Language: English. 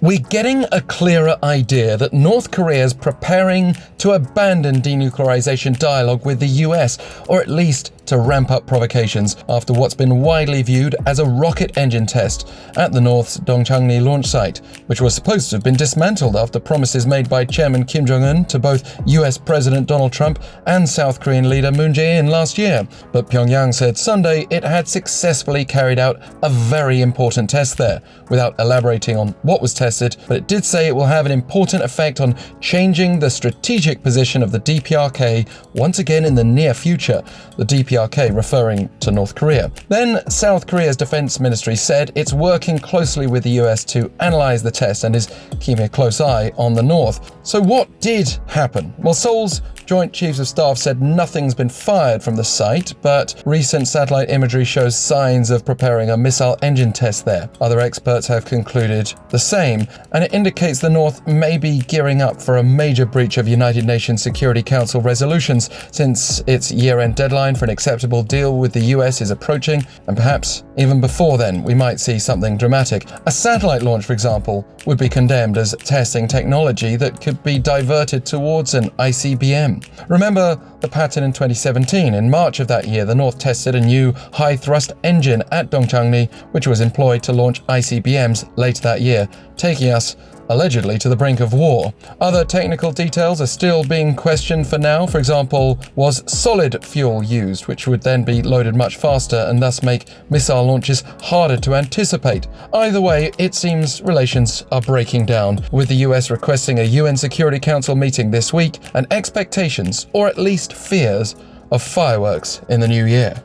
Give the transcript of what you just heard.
We're getting a clearer idea that North Korea is preparing to abandon denuclearization dialogue with the US, or at least to ramp up provocations after what's been widely viewed as a rocket engine test at the North's Dongchang-ri launch site, which was supposed to have been dismantled after promises made by Chairman Kim Jong-un to both US President Donald Trump and South Korean leader Moon Jae-in last year. But Pyongyang said Sunday it had successfully carried out a very important test there, without elaborating on what was tested, but it did say it will have an important effect on changing the strategic position of the DPRK once again in the near future, the DPRK referring to North Korea. Then South Korea's defense ministry said it's working closely with the US to analyze the test and is keeping a close eye on the North. So what did happen? Well, Seoul's Joint Chiefs of Staff said nothing's been fired from the site, but recent satellite imagery shows signs of preparing a missile engine test there. Other experts have concluded the same, and it indicates the North may be gearing up for a major breach of United Nations Security Council resolutions, since its year-end deadline for an acceptable deal with the US is approaching, and perhaps even before then we might see something dramatic. A satellite launch, for example, would be condemned as testing technology that could be diverted towards an ICBM. Remember the pattern in 2017. In March of that year, the North tested a new high-thrust engine at Dongchang-ri, which was employed to launch ICBMs later that year, taking us allegedly to the brink of war. Other technical details are still being questioned for now. For example, was solid fuel used, which would then be loaded much faster and thus make missile launches harder to anticipate. Either way, it seems relations are breaking down, with the US requesting a UN Security Council meeting this week and expectations, or at least fears, of fireworks in the new year.